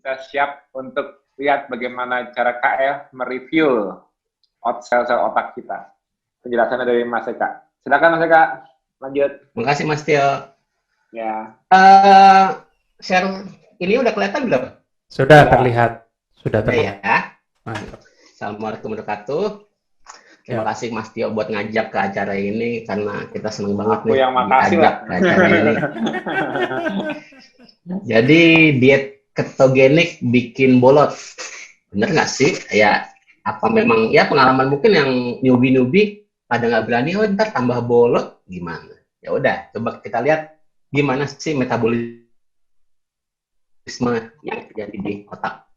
kita siap untuk lihat bagaimana cara KF mereview sel-sel otak kita. Penjelasannya dari Mas Eka. Silakan Mas Eka, lanjut. Terima kasih Mas Tio. Ya. Share ini udah kelihatan belum? Sudah terlihat. Sudah terlihat. Ya. Mantap. Assalamualaikum warahmatullahi wabarakatuh. Terima kasih Mas Tio buat ngajak ke acara ini karena kita senang banget Aku yang makasih diajak ke acara ini. Jadi diet ketogenik bikin bolot, bener nggak sih? Ya apa memang ya pengalaman mungkin yang newbie pada nggak berani, oh ntar tambah bolot gimana? Ya udah, coba kita lihat gimana sih metabolisme yang terjadi di otak.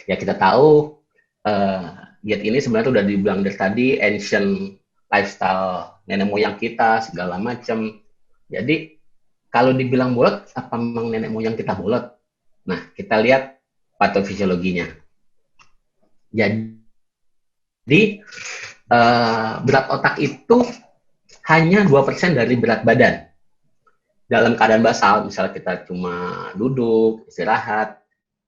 Ya kita tahu diet ini sebenarnya udah dibilang dari tadi ancient lifestyle nenek moyang kita segala macam. Jadi kalau dibilang bolot, apa memang nenek moyang kita bolot? Nah, kita lihat patofisiologinya. Jadi berat otak itu hanya 2% dari berat badan. Dalam keadaan basal, misalnya kita cuma duduk, istirahat,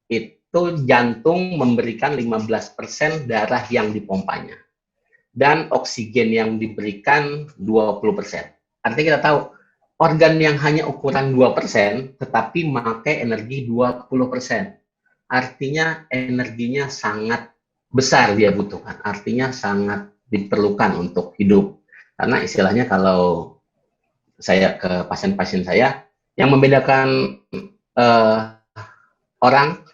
itu jantung memberikan 15% darah yang dipompanya. Dan oksigen yang diberikan 20%. Artinya kita tahu, organ yang hanya ukuran 2%, tetapi memakai energi 20%. Artinya energinya sangat besar dia butuhkan. Artinya sangat diperlukan untuk hidup. Karena istilahnya kalau saya ke pasien-pasien saya, yang membedakan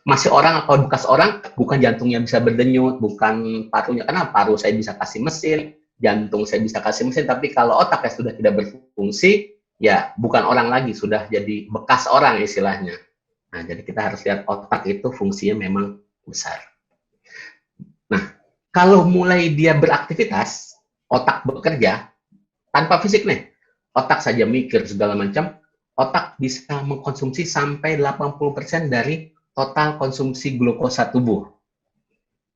masih orang atau bekas orang, bukan jantungnya bisa berdenyut, bukan parunya, karena paru saya bisa kasih mesin, jantung saya bisa kasih mesin, tapi kalau otaknya sudah tidak berfungsi, ya bukan orang lagi, sudah jadi bekas orang istilahnya. Nah, jadi kita harus lihat otak itu fungsinya memang besar. Nah, kalau mulai dia beraktivitas, otak bekerja, tanpa fisik nih, otak saja mikir segala macam, otak bisa mengkonsumsi sampai 80% dari total konsumsi glukosa tubuh.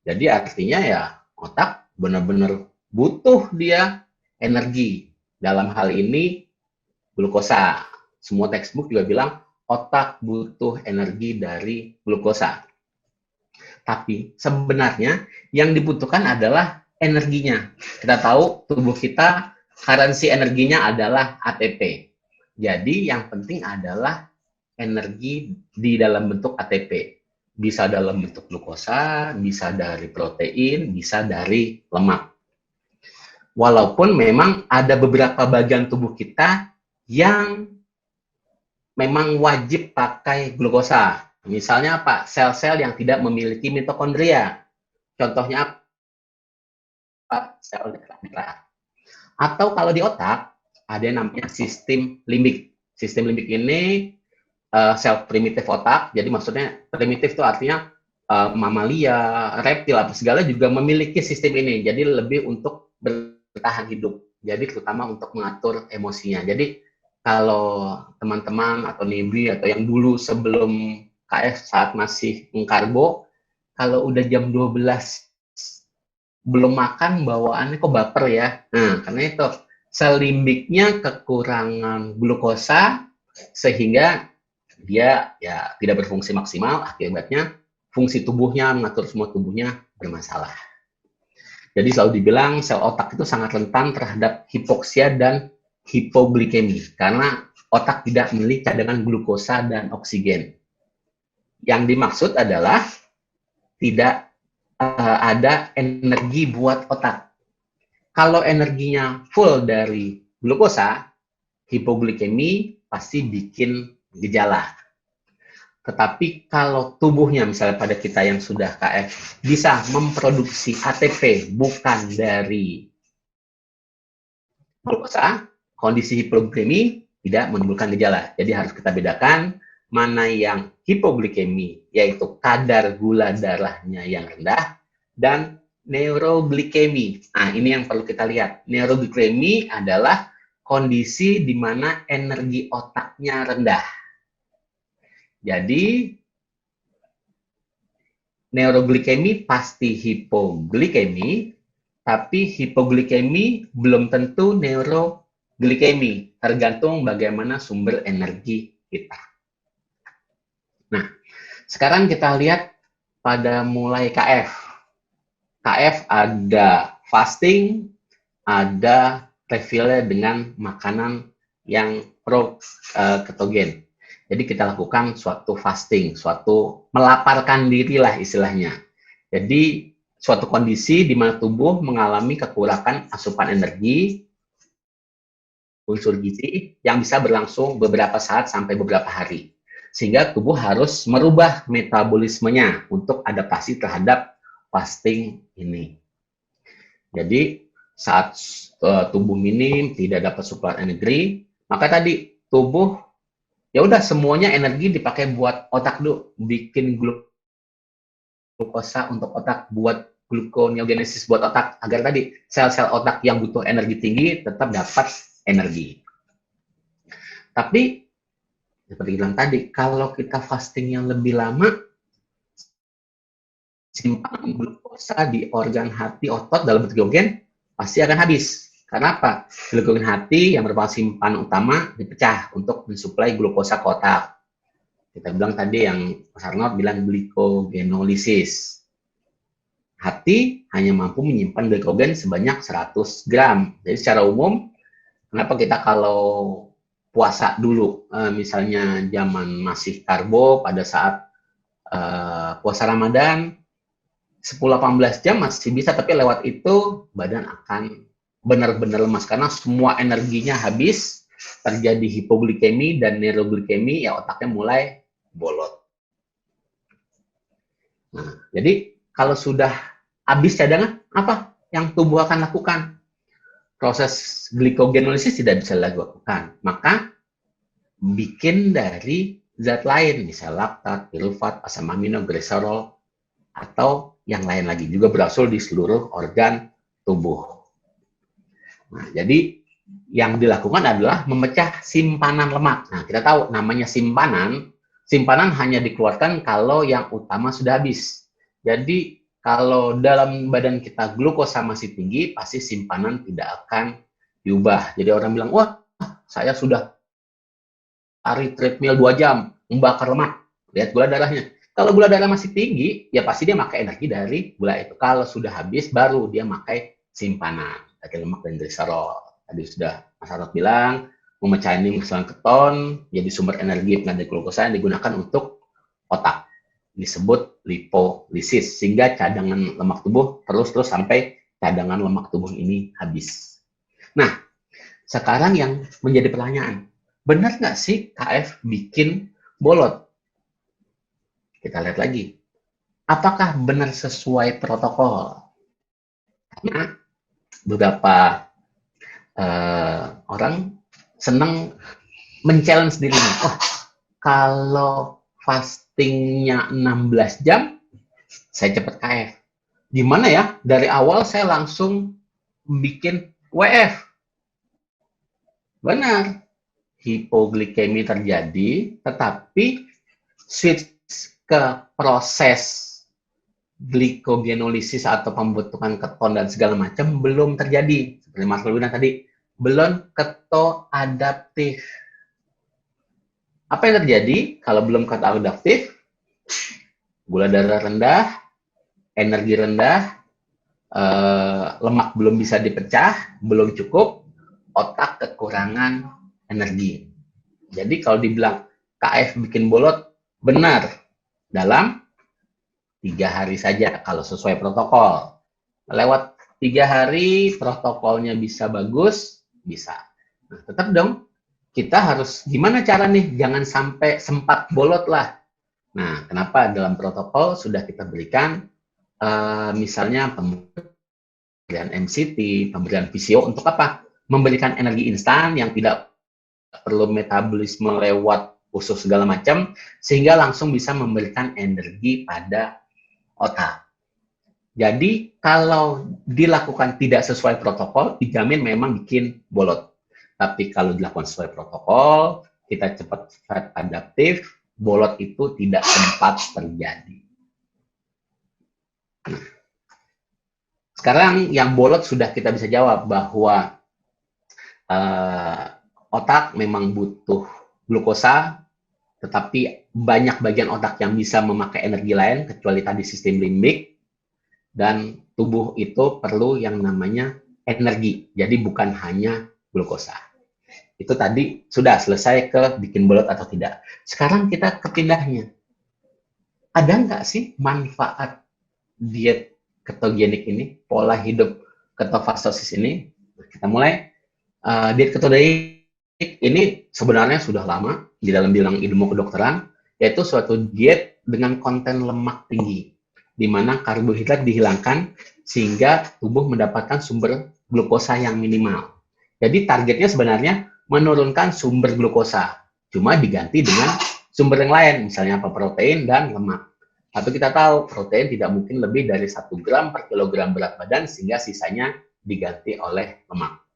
Jadi artinya ya otak benar-benar butuh dia energi. Dalam hal ini glukosa. Semua textbook juga bilang otak butuh energi dari glukosa. Tapi sebenarnya yang dibutuhkan adalah energinya. Kita tahu tubuh kita currency energinya adalah ATP. Jadi yang penting adalah energi di dalam bentuk ATP. Bisa dalam bentuk glukosa, bisa dari protein, bisa dari lemak. Walaupun memang ada beberapa bagian tubuh kita yang memang wajib pakai glukosa. Misalnya apa? Sel-sel yang tidak memiliki mitokondria. Contohnya apa? Sel darah. Atau kalau di otak, ada yang namanya sistem limbik. Sistem limbik ini sel primitif otak, jadi maksudnya primitif itu artinya mamalia, reptil, apa segala juga memiliki sistem ini. Jadi lebih untuk bertahan hidup. Jadi terutama untuk mengatur emosinya. Jadi kalau teman-teman atau newbie atau yang dulu sebelum KF saat masih mengkarbo, kalau udah jam 12 belum makan bawaannya kok baper ya. Nah, karena itu sel limbiknya kekurangan glukosa sehingga dia ya tidak berfungsi maksimal, akibatnya fungsi tubuhnya, mengatur semua tubuhnya bermasalah. Jadi selalu dibilang sel otak itu sangat rentan terhadap hipoksia dan hipoglikemi karena otak tidak memiliki cadangan glukosa dan oksigen. Yang dimaksud adalah tidak ada energi buat otak. Kalau energinya full dari glukosa, hipoglikemi pasti bikin gejala. Tetapi kalau tubuhnya, misalnya pada kita yang sudah KF, bisa memproduksi ATP bukan dari glukosa, kondisi hipoglikemi tidak menimbulkan gejala. Jadi harus kita bedakan mana yang hipoglikemi, yaitu kadar gula darahnya yang rendah, dan neuroglikemi. Nah, ini yang perlu kita lihat. Neuroglikemi adalah kondisi di mana energi otaknya rendah. Jadi, neuroglikemi pasti hipoglikemi, tapi hipoglikemi belum tentu neuroglikemi, tergantung bagaimana sumber energi kita. Nah, Sekarang kita lihat pada mulai KF. KF ada fasting, ada refill dengan makanan yang pro ketogen. Jadi kita lakukan suatu fasting, suatu melaparkan diri lah istilahnya. Jadi suatu kondisi di mana tubuh mengalami kekurangan asupan energi, unsur gizi yang bisa berlangsung beberapa saat sampai beberapa hari. Sehingga tubuh harus merubah metabolismenya untuk adaptasi terhadap fasting ini. Jadi saat tubuh minim, tidak dapat suplai energi, maka tadi tubuh ya udah semuanya energi dipakai buat otak dulu, bikin glukosa untuk otak, buat gluconeogenesis buat otak, agar tadi sel-sel otak yang butuh energi tinggi tetap dapat energi. Tapi seperti bilang tadi, kalau kita fasting yang lebih lama, simpanan glukosa di organ hati otot dalam bentuk glikogen pasti akan habis. Karena apa? Glikogen hati yang merupakan simpanan utama dipecah untuk mensuplai glukosa ke otak. Kita bilang tadi yang Mas Arnold bilang glikogenolisis. Hati hanya mampu menyimpan glikogen sebanyak 100 gram. Jadi secara umum, kenapa kita kalau puasa dulu, misalnya zaman masih karbo pada saat puasa Ramadan, 10-18 jam masih bisa, tapi lewat itu badan akan benar-benar lemas karena semua energinya habis, terjadi hipoglikemi dan neuroglikemi, ya otaknya mulai bolot. Nah, jadi kalau sudah habis cadangan, apa yang tubuh akan lakukan? Proses glikogenolisis tidak bisa dilakukan, maka bikin dari zat lain, misalnya laktat, pirufat, asam amino, gliserol, atau yang lain lagi, juga berasal di seluruh organ tubuh. Nah, jadi yang dilakukan adalah memecah simpanan lemak. Nah, kita tahu namanya simpanan hanya dikeluarkan kalau yang utama sudah habis. Jadi kalau dalam badan kita glukosa masih tinggi, pasti simpanan tidak akan diubah. Jadi orang bilang, wah, saya sudah lari treadmill 2 jam, membakar lemak. Lihat gula darahnya. Kalau gula darah masih tinggi, ya pasti dia pakai energi dari gula itu. Kalau sudah habis, baru dia pakai simpanan dari lemak dan gliserol. Tadi sudah Mas Arnold bilang, memecah ini menghasilkan keton, jadi sumber energi pengganti glukosa yang digunakan untuk otak. Disebut lipolisis, sehingga cadangan lemak tubuh terus sampai cadangan lemak tubuh ini habis. Nah, sekarang yang menjadi pertanyaan, benar nggak sih KF bikin bolot? Kita lihat lagi. Apakah benar sesuai protokol? Karena beberapa orang senang men-challenge dirinya. Oh, kalau fastingnya 16 jam, saya cepat KF. Gimana ya? Dari awal saya langsung bikin WF. Benar. Hipoglikemi terjadi, tetapi switch ke proses glikogenolisis atau pembentukan keton dan segala macam belum terjadi. Seperti Mas Luna tadi, belum ketoadaptif. Apa yang terjadi kalau belum ketoadaptif? Gula darah rendah, energi rendah, lemak belum bisa dipecah, belum cukup, otak kekurangan energi. Jadi kalau dibilang KF bikin bolot, benar dalam 3 hari saja kalau sesuai protokol. Lewat 3 hari protokolnya bisa bagus, bisa. Nah, tetap dong, kita harus gimana cara nih, jangan sampai sempat bolot lah. Nah, kenapa dalam protokol sudah kita berikan misalnya pemberian MCT, pemberian PCO untuk apa? Memberikan energi instan yang tidak perlu metabolisme lewat usus segala macam, sehingga langsung bisa memberikan energi pada otak. Jadi kalau dilakukan tidak sesuai protokol, dijamin memang bikin bolot. Tapi kalau dilakukan sesuai protokol, kita cepat adaptif, bolot itu tidak sempat terjadi. Nah, sekarang yang bolot sudah kita bisa jawab bahwa otak memang butuh glukosa, tetapi banyak bagian otak yang bisa memakai energi lain, kecuali tadi sistem limbik, dan tubuh itu perlu yang namanya energi, jadi bukan hanya glukosa. Itu tadi sudah selesai ke bikin bolot atau tidak. Sekarang kita ke pindahnya. Ada nggak sih manfaat diet ketogenik ini, pola hidup ketofastosis ini? Kita mulai. Diet ketogenik ini sebenarnya sudah lama di dalam bidang ilmu kedokteran, yaitu suatu diet dengan konten lemak tinggi, di mana karbohidrat dihilangkan sehingga tubuh mendapatkan sumber glukosa yang minimal. Jadi targetnya sebenarnya menurunkan sumber glukosa, cuma diganti dengan sumber yang lain, misalnya apa, protein dan lemak. Tapi kita tahu protein tidak mungkin lebih dari 1 gram per kilogram berat badan, sehingga sisanya diganti oleh lemak.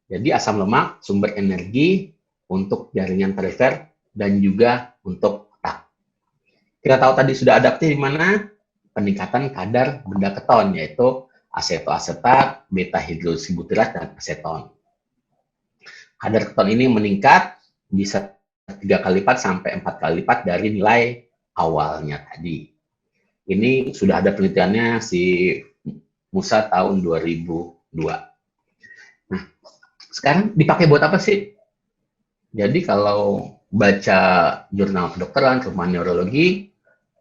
Jadi asam lemak sumber energi untuk jaringan perifer dan juga untuk otak. Kita tahu tadi sudah adaptif di mana peningkatan kadar benda keton, yaitu asetoasetat, beta hidroksibutirat, dan aseton. Kadar keton ini meningkat bisa 3 kali lipat sampai 4 kali lipat dari nilai awalnya tadi. Ini sudah ada penelitiannya si Musa tahun 2002. Nah, sekarang dipakai buat apa sih? Jadi kalau baca jurnal kedokteran, terutama neurologi,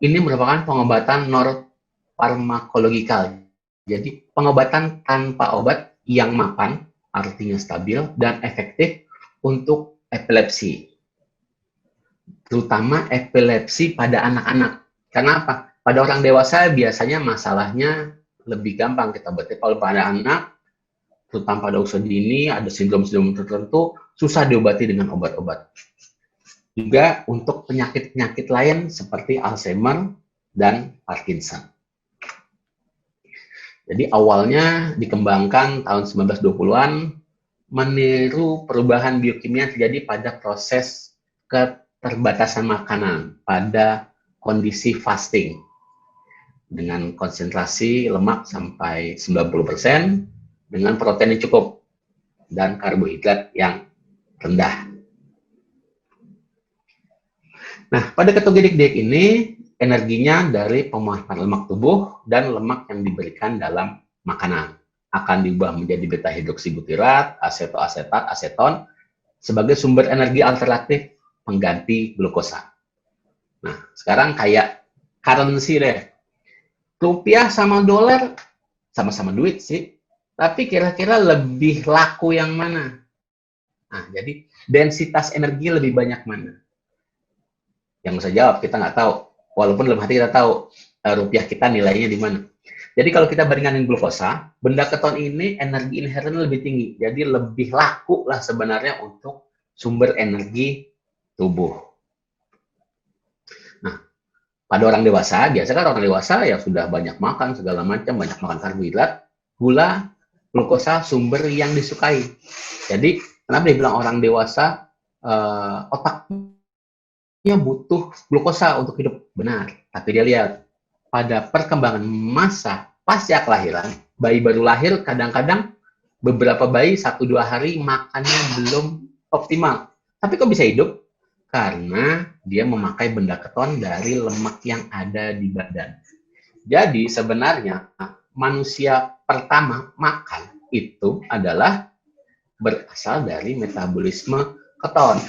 ini merupakan pengobatan non-farmakologikal. Jadi pengobatan tanpa obat yang mapan, artinya stabil dan efektif untuk epilepsi. Terutama epilepsi pada anak-anak. Karena apa? Pada orang dewasa biasanya masalahnya lebih gampang kita obati. Kalau pada anak, terutama pada usia dini, ada sindrom-sindrom tertentu, susah diobati dengan obat-obat. Juga untuk penyakit-penyakit lain seperti Alzheimer dan Parkinson. Jadi awalnya dikembangkan tahun 1920-an, meniru perubahan biokimia yang terjadi pada proses keterbatasan makanan pada kondisi fasting. Dengan konsentrasi lemak sampai 90%, dengan protein yang cukup dan karbohidrat yang rendah. Nah, pada ketogenik diet ini energinya dari pemanasan lemak tubuh dan lemak yang diberikan dalam makanan akan diubah menjadi beta hidroksibutirat, asetoasetat, aseton sebagai sumber energi alternatif pengganti glukosa. Nah, sekarang kayak currency deh. Rupiah sama dolar sama-sama duit sih. Tapi kira-kira lebih laku yang mana? Nah, jadi densitas energi lebih banyak mana? Yang bisa jawab, kita nggak tahu. Walaupun dalam hati kita tahu rupiah kita nilainya di mana. Jadi kalau kita bandingkan glukosa, benda keton ini energi inherent lebih tinggi. Jadi lebih laku lah sebenarnya untuk sumber energi tubuh. Nah, pada orang dewasa, biasanya kan orang dewasa ya sudah banyak makan segala macam, banyak makan karbohidrat, gula, glukosa sumber yang disukai. Jadi kenapa dibilang orang dewasa otaknya butuh glukosa untuk hidup? Benar. Tapi dia lihat pada perkembangan masa pasca kelahiran, bayi baru lahir kadang-kadang beberapa bayi 1-2 hari makannya belum optimal. Tapi kok bisa hidup? Karena dia memakai benda keton dari lemak yang ada di badan. Jadi sebenarnya manusia pertama makan itu adalah berasal dari metabolisme keton.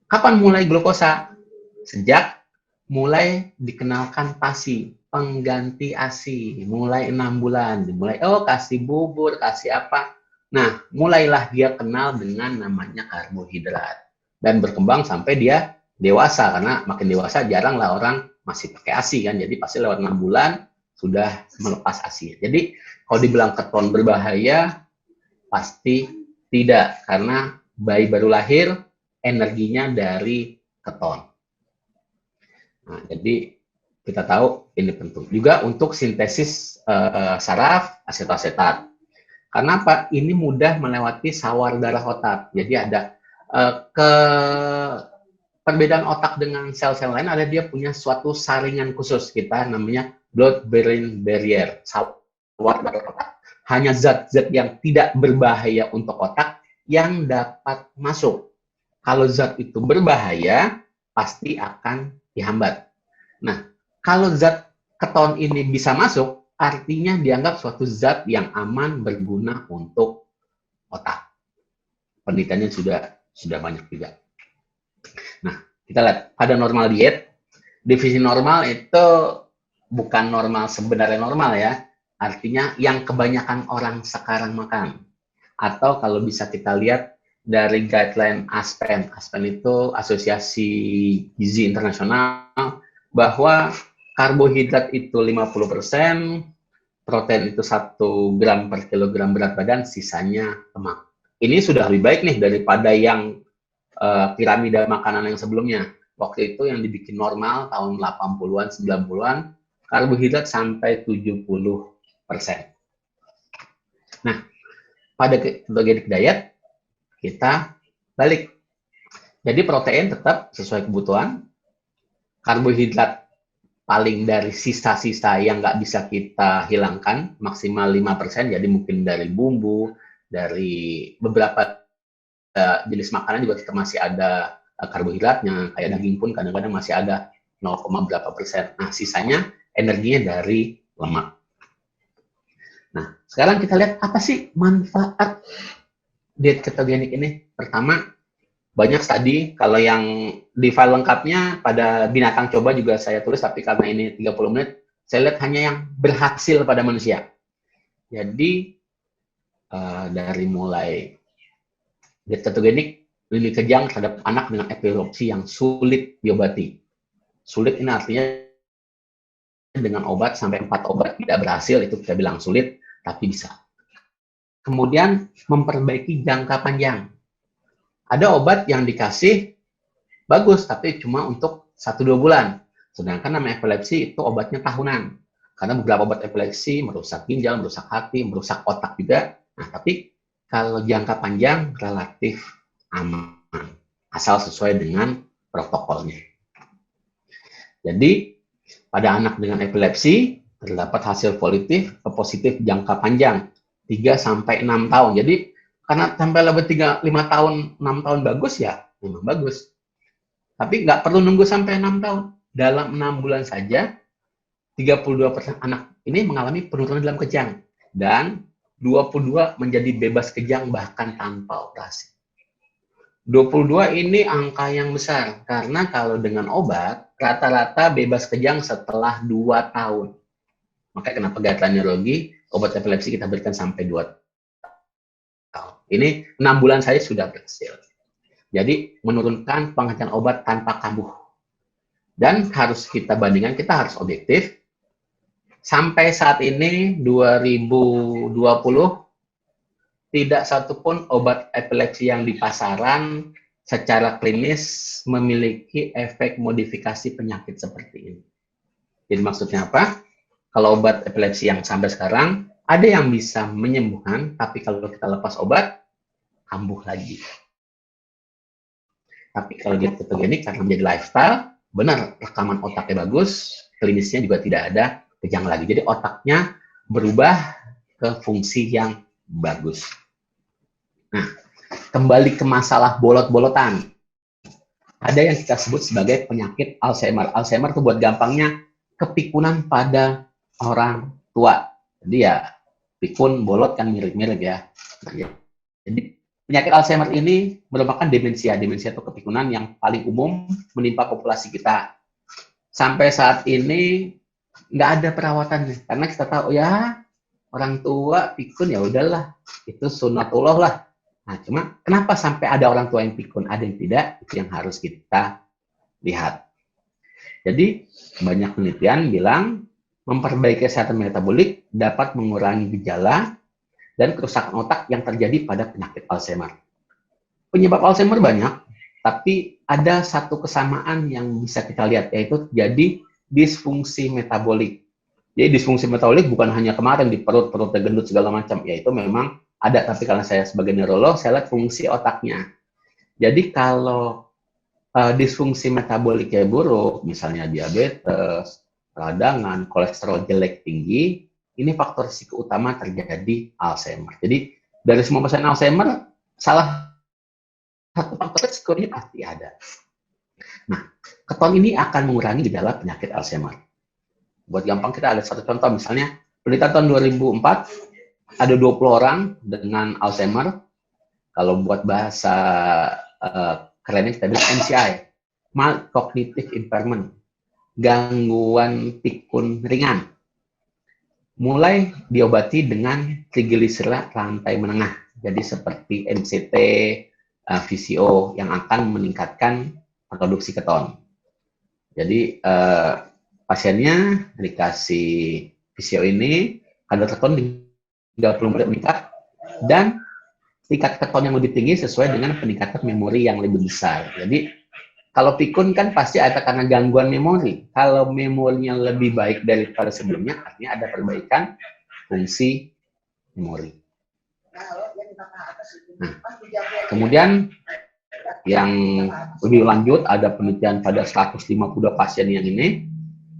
Kapan mulai glukosa? Sejak mulai dikenalkan PASI, pengganti ASI, mulai 6 bulan, dimulai kasih bubur, kasih apa. Nah, mulailah dia kenal dengan namanya karbohidrat dan berkembang sampai dia dewasa, karena makin dewasa jarang lah orang masih pakai ASI kan, jadi pasti lewat 6 bulan sudah melepas ASI. Jadi kalau dibilang keton berbahaya, pasti tidak, karena bayi baru lahir energinya dari keton. Nah, jadi kita tahu ini penting juga untuk sintesis saraf asetoasetat. Karena apa? Ini mudah melewati sawar darah otak. Jadi ada perbedaan otak dengan sel-sel lain, ada dia punya suatu saringan khusus, kita namanya blood-brain barrier, sawar darah otak. Hanya zat-zat yang tidak berbahaya untuk otak yang dapat masuk. kalau zat itu berbahaya, pasti akan dihambat. Nah, kalau zat keton ini bisa masuk, artinya dianggap suatu zat yang aman berguna untuk otak. Penelitiannya sudah banyak juga. Nah, kita lihat pada normal diet, definisi normal itu bukan normal sebenarnya normal ya. Artinya yang kebanyakan orang sekarang makan. Atau kalau bisa kita lihat dari guideline ASPEN. ASPEN itu Asosiasi Gizi Internasional, bahwa karbohidrat itu 50%, protein itu 1 gram per kilogram berat badan, sisanya lemak. Ini sudah lebih baik nih daripada yang piramida makanan yang sebelumnya. Waktu itu yang dibikin normal tahun 80-an, 90-an, karbohidrat sampai 70%. Nah, pada ketogenic diet, kita balik. Jadi protein tetap sesuai kebutuhan, karbohidrat paling dari sisa-sisa yang nggak bisa kita hilangkan, maksimal 5%, jadi mungkin dari bumbu, dari beberapa jenis makanan juga tetap masih ada karbohidratnya, kayak daging pun kadang-kadang masih ada 0, berapa persen. Nah, sisanya energinya dari lemak. Nah, sekarang kita lihat apa sih manfaat diet ketogenik ini. Pertama, banyak studi, kalau yang di file lengkapnya pada binatang coba juga saya tulis, tapi karena ini 30 menit, saya lihat hanya yang berhasil pada manusia. Jadi, dari mulai diet ketogenik, lini kejang terhadap anak dengan epilepsi yang sulit diobati. Sulit ini artinya dengan obat sampai 4 obat tidak berhasil, itu kita bilang sulit, tapi bisa. Kemudian, memperbaiki jangka panjang. Ada obat yang dikasih bagus, tapi cuma untuk 1-2 bulan. Sedangkan namanya epilepsi itu obatnya tahunan. Karena beberapa obat epilepsi merusak ginjal, merusak hati, merusak otak juga. Nah, tapi kalau jangka panjang relatif aman, asal sesuai dengan protokolnya. Jadi, pada anak dengan epilepsi, terdapat hasil positif jangka panjang, 3-6 tahun. Jadi, karena sampai lebih 5 tahun, 6 tahun bagus ya, memang bagus. Tapi nggak perlu nunggu sampai 6 tahun. Dalam 6 bulan saja, 32% anak ini mengalami penurunan dalam kejang. Dan 22 menjadi bebas kejang bahkan tanpa operasi. 22 ini angka yang besar, karena kalau dengan obat, rata-rata bebas kejang setelah 2 tahun. Makanya kenapa guideline neurologi, obat epilepsi kita berikan sampai 2 tahun. Ini 6 bulan saya sudah berhasil. Jadi, menurunkan penghentian obat tanpa kambuh. Dan harus kita bandingkan, kita harus objektif. Sampai saat ini, 2020, tidak satupun obat epilepsi yang di pasaran secara klinis memiliki efek modifikasi penyakit seperti ini. Jadi maksudnya apa? Kalau obat epilepsi yang sampai sekarang, ada yang bisa menyembuhkan, tapi kalau kita lepas obat, kambuh lagi. Tapi kalau diet ketogenik karena menjadi lifestyle, benar rekaman otaknya bagus, klinisnya juga tidak ada kejang lagi. Jadi otaknya berubah ke fungsi yang bagus. Nah, kembali ke masalah bolot-bolotan. Ada yang kita sebut sebagai penyakit Alzheimer. Alzheimer itu buat gampangnya kepikunan pada orang tua. Jadi ya, pikun, bolot kan mirip-mirip ya. Jadi penyakit Alzheimer ini merupakan demensia. Demensia itu kepikunan yang paling umum menimpa populasi kita. Sampai saat ini nggak ada perawatan, karena kita tahu ya orang tua pikun ya udahlah, itu sunatullah lah. Nah, cuma kenapa sampai ada orang tua yang pikun, ada yang tidak, itu yang harus kita lihat. Jadi banyak penelitian bilang memperbaiki kesehatan metabolik dapat mengurangi gejala dan kerusakan otak yang terjadi pada penyakit Alzheimer. Penyebab Alzheimer banyak, tapi ada satu kesamaan yang bisa kita lihat, yaitu terjadi disfungsi metabolik. Jadi disfungsi metabolik bukan hanya kemarin di perutnya gendut segala macam, yaitu memang ada, tapi karena saya sebagai neurolog, saya lihat fungsi otaknya. Jadi kalau disfungsi metaboliknya buruk, misalnya diabetes, peradangan, kolesterol jelek tinggi, ini faktor risiko utama terjadi Alzheimer. Jadi dari semua pasien Alzheimer, salah satu faktor resikonya pasti ada. Nah, keton ini akan mengurangi gejala penyakit Alzheimer. Buat gampang kita ada satu contoh, misalnya penelitian tahun 2004 ada 20 orang dengan Alzheimer. Kalau buat bahasa kerennya kita bilang MCI, mild cognitive impairment, gangguan pikun ringan. Mulai diobati dengan trigliserida rantai menengah, jadi seperti MCT, VCO yang akan meningkatkan produksi keton. Jadi pasiennya dikasih VCO ini, kadar keton 30 meningkat, dan tingkat keton yang lebih tinggi sesuai dengan peningkatan memori yang lebih besar. Jadi kalau pikun kan pasti ada karena gangguan memori. Kalau memorinya lebih baik daripada sebelumnya, artinya ada perbaikan fungsi memori. Nah, kemudian yang lebih lanjut ada penelitian pada 152 pasien yang ini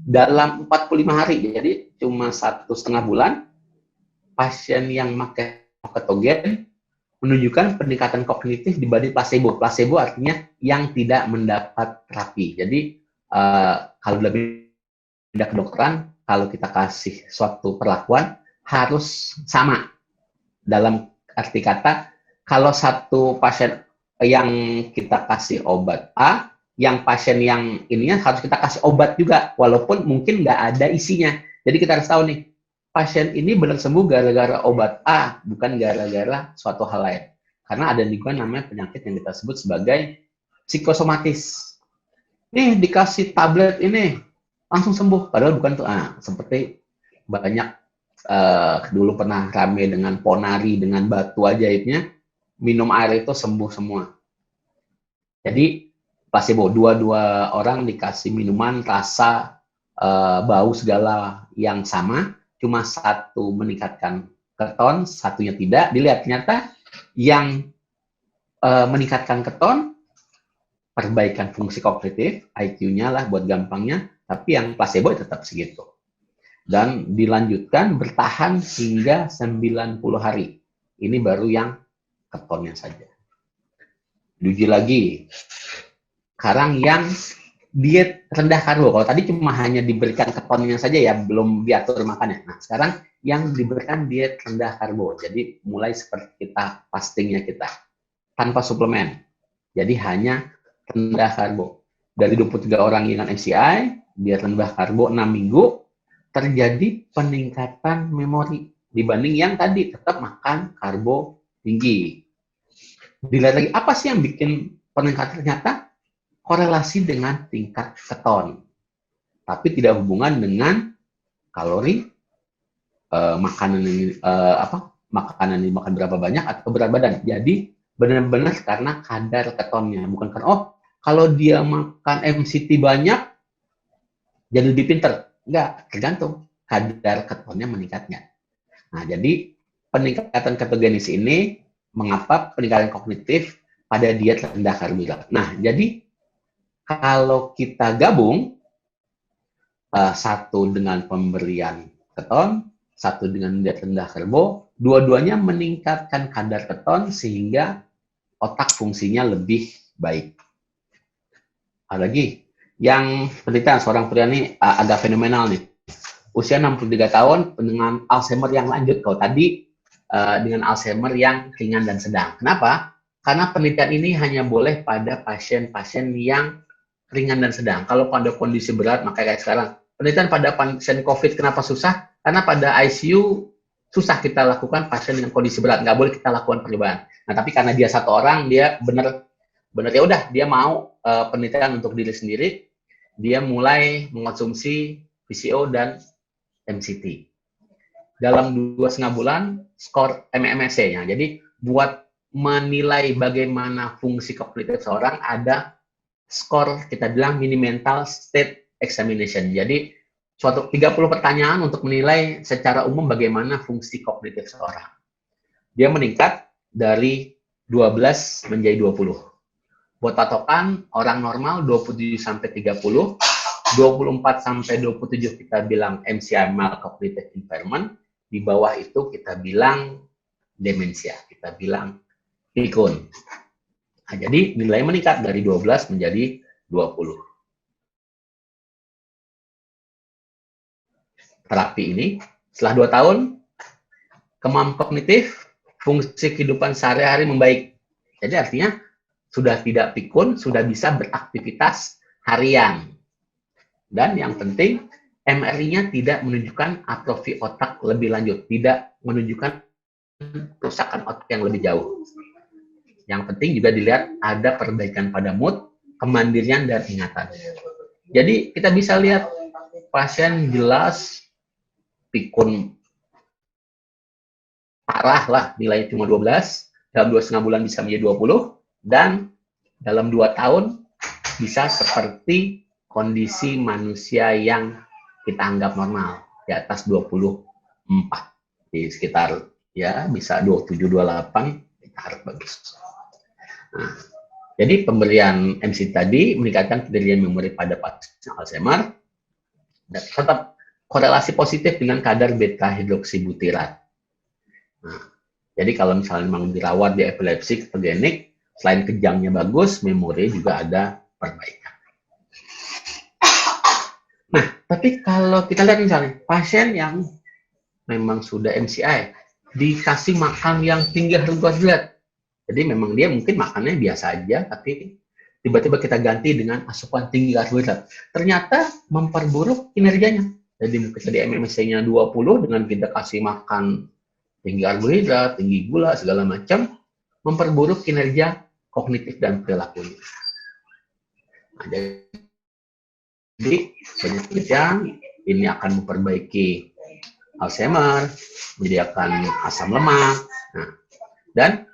dalam 45 hari, jadi cuma 1,5 bulan, pasien yang pakai ketogen menunjukkan peningkatan kognitif dibanding placebo. Placebo artinya yang tidak mendapat terapi. Jadi kalau lebih bidang kedokteran, kalau kita kasih suatu perlakuan harus sama. Dalam arti kata, kalau satu pasien yang kita kasih obat A, yang pasien yang ininya harus kita kasih obat juga, walaupun mungkin nggak ada isinya. Jadi kita harus tahu nih, pasien ini benar sembuh gara-gara obat A, bukan gara-gara suatu hal lain. Karena ada juga namanya penyakit yang kita sebut sebagai psikosomatis. Nih, dikasih tablet ini, langsung sembuh. Padahal bukan tuh. Seperti banyak dulu pernah rame dengan ponari, dengan batu ajaibnya, minum air itu sembuh semua. Jadi, placebo, dua orang dikasih minuman rasa, bau segala yang sama, cuma satu meningkatkan keton, satunya tidak. Dilihat ternyata yang meningkatkan keton, perbaikan fungsi kognitif, IQ-nya lah buat gampangnya, tapi yang placebo tetap segitu. Dan dilanjutkan bertahan hingga 90 hari. Ini baru yang ketonnya saja. Diuji lagi. Sekarang yang diet rendah karbo. Kalau tadi cuma hanya diberikan ketonnya saja ya, belum diatur makannya. Nah, sekarang yang diberikan diet rendah karbo. Jadi mulai seperti kita fastingnya kita. Tanpa suplemen. Jadi hanya rendah karbo. Dari 23 orang dengan MCI, diet rendah karbo 6 minggu, terjadi peningkatan memori. Dibanding yang tadi tetap makan karbo tinggi. Dilihat lagi, apa sih yang bikin peningkatan? Ternyata korelasi dengan tingkat keton, tapi tidak hubungan dengan kalori, makanan yang dimakan berapa banyak atau berat badan. Jadi benar-benar karena kadar ketonnya, bukan karena kalau dia makan MCT banyak jadi lebih pinter. Enggak, tergantung kadar ketonnya meningkatnya. Nah, jadi peningkatan ketogenis ini mengapa peningkatan kognitif pada diet rendah karbohidrat. Nah, jadi kalau kita gabung, satu dengan pemberian keton, satu dengan diet rendah karbo, dua-duanya meningkatkan kadar keton sehingga otak fungsinya lebih baik. Ada lagi, yang penelitian seorang pria ini agak fenomenal nih. Usia 63 tahun dengan Alzheimer yang lanjut. Kalau tadi dengan Alzheimer yang ringan dan sedang. Kenapa? Karena penelitian ini hanya boleh pada pasien-pasien yang ringan dan sedang. Kalau pada kondisi berat, maka kayak sekarang. Penelitian pada pasien COVID kenapa susah? Karena pada ICU susah kita lakukan pasien dengan kondisi berat. Nggak boleh kita lakukan percobaan. Nah, tapi karena dia satu orang, dia benar ya udah, dia mau penelitian untuk diri sendiri. Dia mulai mengonsumsi VCO dan MCT. Dalam 2,5 bulan, skor MMSE-nya. Jadi, buat menilai bagaimana fungsi kognitif seorang, ada skor kita bilang mini mental state examination. Jadi suatu 30 pertanyaan untuk menilai secara umum bagaimana fungsi kognitif seorang. Dia meningkat dari 12 menjadi 20. Buat patokan orang normal 27 sampai 30, 24 sampai 27 kita bilang MCI mild cognitive impairment, di bawah itu kita bilang demensia, kita bilang pikun. Nah, jadi nilai meningkat dari 12 menjadi 20. Terapi ini setelah 2 tahun, kemampuan kognitif, fungsi kehidupan sehari-hari membaik. Jadi artinya sudah tidak pikun, sudah bisa beraktivitas harian. Dan yang penting, MRI-nya tidak menunjukkan atrofi otak lebih lanjut, tidak menunjukkan kerusakan otak yang lebih jauh. Yang penting juga dilihat ada perbaikan pada mood, kemandirian, dan ingatan. Jadi kita bisa lihat pasien jelas pikun parah lah, nilainya cuma 12, dalam 2,5 bulan bisa menjadi 20, dan dalam 2 tahun bisa seperti kondisi manusia yang kita anggap normal, di atas 24, di sekitar ya bisa 27, 28, kita harap bagus. Nah, jadi pemberian MC tadi meningkatkan kinerja memori pada pasien Alzheimer, dan tetap korelasi positif dengan kadar beta hidroksibutirat. Nah, jadi kalau misalnya memang dirawat di epilepsi ketogenik, selain kejangnya bagus, memori juga ada perbaikan. Nah, tapi kalau kita lihat misalnya pasien yang memang sudah MCI, dikasih makan yang tinggi karbohidrat, jadi memang dia mungkin makannya biasa aja, tapi tiba-tiba kita ganti dengan asupan tinggi karbohidrat, ternyata memperburuk kinerjanya. Jadi mungkin tadi MMSE-nya 20, dengan kita kasih makan tinggi karbohidrat, tinggi gula, segala macam, memperburuk kinerja kognitif dan perilakunya. Nah, jadi banyak penelitian ini akan memperbaiki Alzheimer, menyediakan asam lemak. Nah, dan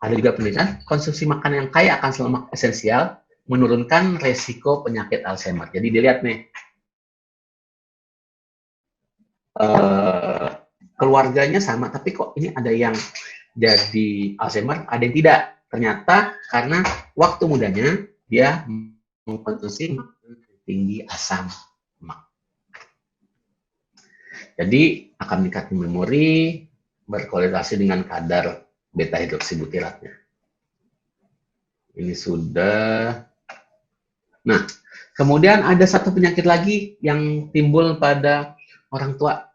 ada juga penelitian konsumsi makanan yang kaya akan lemak esensial menurunkan resiko penyakit Alzheimer. Jadi dilihat nih, keluarganya sama, tapi kok ini ada yang jadi Alzheimer, ada yang tidak. Ternyata karena waktu mudanya dia mengkonsumsi tinggi asam lemak. Jadi akan meningkatkan memori, berkorelasi dengan kadar beta hidroksibutiratnya. Ini sudah. Nah, kemudian ada satu penyakit lagi yang timbul pada orang tua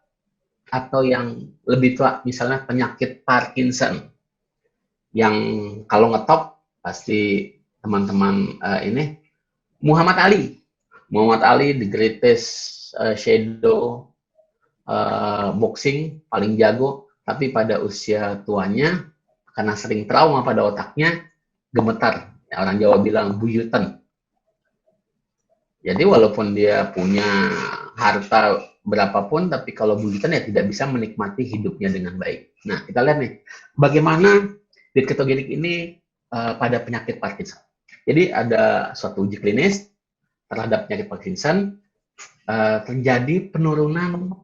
atau yang lebih tua, misalnya penyakit Parkinson, yang kalau ngetop pasti teman-teman ini Muhammad Ali, the greatest shadow boxing, paling jago, tapi pada usia tuanya karena sering trauma pada otaknya gemetar, orang Jawa bilang buyutan. Jadi walaupun dia punya harta berapapun, tapi kalau buyutan ya tidak bisa menikmati hidupnya dengan baik. Nah, kita lihat nih, bagaimana diet ketogenik ini pada penyakit Parkinson. Jadi ada suatu uji klinis terhadap penyakit Parkinson, terjadi penurunan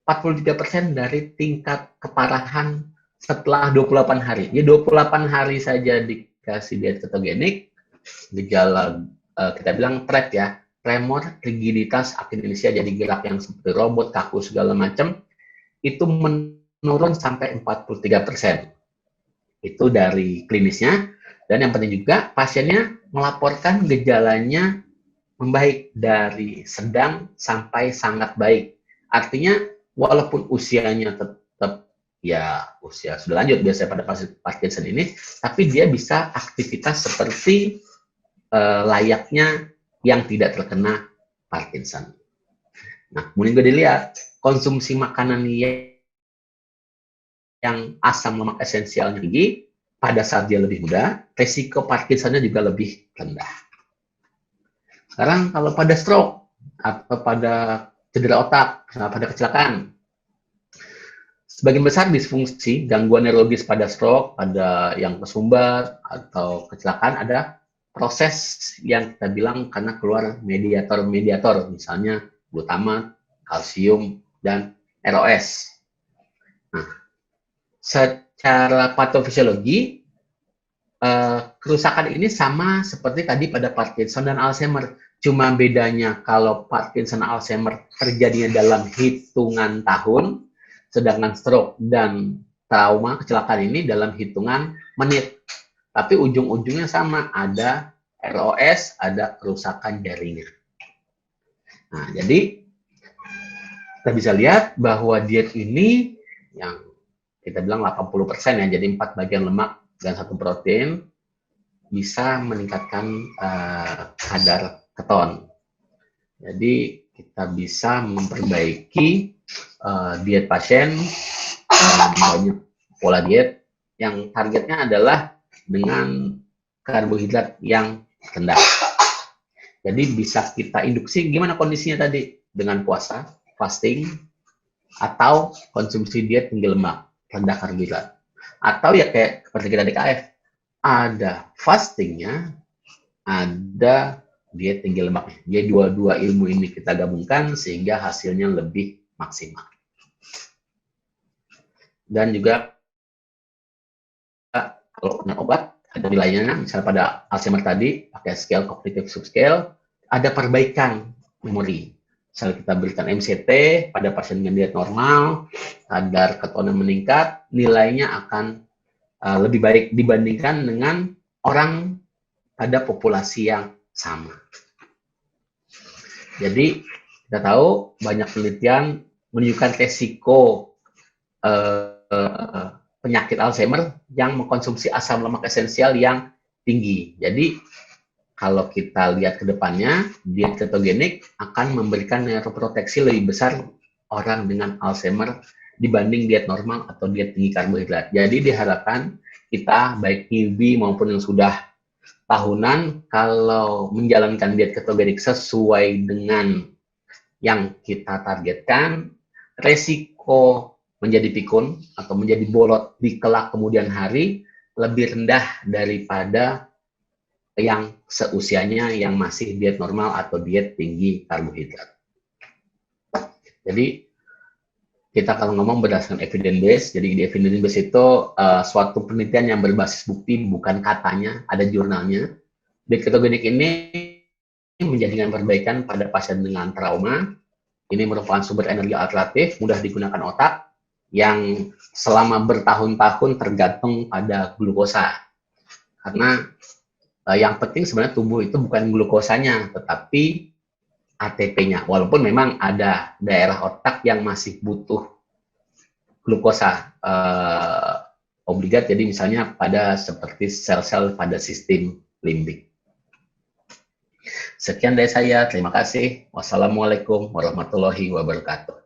43% dari tingkat keparahan setelah 28 hari. Jadi 28 hari saja dikasih diet ketogenik, gejala kita bilang TREP ya, tremor, rigiditas, akinesia, jadi gerak yang seperti robot, kaku, segala macam, itu menurun sampai 43%. Itu dari klinisnya. Dan yang penting juga, pasiennya melaporkan gejalanya membaik dari sedang sampai sangat baik. Artinya, walaupun usianya tetap ya usia sudah lanjut biasanya pada pasien Parkinson ini, tapi dia bisa aktivitas seperti layaknya yang tidak terkena Parkinson. Nah, kemudian juga dilihat konsumsi makanan yang asam lemak esensialnya tinggi pada saat dia lebih muda, resiko Parkinsonnya juga lebih rendah. Sekarang kalau pada stroke atau pada cedera otak, pada kecelakaan, sebagian besar disfungsi gangguan neurologis pada stroke, pada yang kesumbat atau kecelakaan, ada proses yang kita bilang karena keluar mediator-mediator, misalnya glutamat, kalsium, dan ROS. Nah, secara patofisiologi, kerusakan ini sama seperti tadi pada Parkinson dan Alzheimer. Cuma bedanya kalau Parkinson Alzheimer terjadinya dalam hitungan tahun, sedangkan stroke dan trauma kecelakaan ini dalam hitungan menit. tapi ujung-ujungnya sama, ada ROS, ada kerusakan jaringan. Nah, jadi kita bisa lihat bahwa diet ini yang kita bilang 80% ya, jadi 4 bagian lemak dan 1 protein, bisa meningkatkan kadar keton. Jadi kita bisa memperbaiki diet pasien, banyak pola diet yang targetnya adalah dengan karbohidrat yang rendah. Jadi bisa kita induksi gimana kondisinya tadi, dengan puasa, fasting, atau konsumsi diet tinggi lemak, rendah karbohidrat. Atau ya kayak seperti kita DKF, ada fastingnya, ada diet tinggi lemaknya. Jadi dua-dua ilmu ini kita gabungkan sehingga hasilnya lebih maksimal. Dan juga kalau dengan obat ada nilainya, misalnya pada Alzheimer tadi pakai scale cognitive subscale, ada perbaikan memori. Misalnya kita berikan MCT pada pasien dengan diet normal, kadar ketonnya meningkat, nilainya akan lebih baik dibandingkan dengan orang pada populasi yang sama. Jadi kita tahu banyak penelitian menunjukkan resiko penyakit Alzheimer yang mengkonsumsi asam lemak esensial yang tinggi. Jadi kalau kita lihat ke depannya, diet ketogenik akan memberikan neuroproteksi lebih besar orang dengan Alzheimer dibanding diet normal atau diet tinggi karbohidrat. Jadi diharapkan kita, baik newbie maupun yang sudah tahunan, kalau menjalankan diet ketogenik sesuai dengan yang kita targetkan, resiko menjadi pikun atau menjadi bolot di kelak kemudian hari lebih rendah daripada yang seusianya yang masih diet normal atau diet tinggi karbohidrat. Jadi kita kalau ngomong berdasarkan evidence base, jadi di evidence base itu suatu penelitian yang berbasis bukti, bukan katanya, ada jurnalnya. Diet ketogenik ini menjadikan perbaikan pada pasien dengan trauma. Ini merupakan sumber energi alternatif, mudah digunakan otak, yang selama bertahun-tahun tergantung pada glukosa. Karena yang penting sebenarnya tubuh itu bukan glukosanya, tetapi ATP-nya. Walaupun memang ada daerah otak yang masih butuh glukosa obligat, jadi misalnya pada seperti sel-sel pada sistem limbik. Sekian dari saya, terima kasih. Wassalamualaikum warahmatullahi wabarakatuh.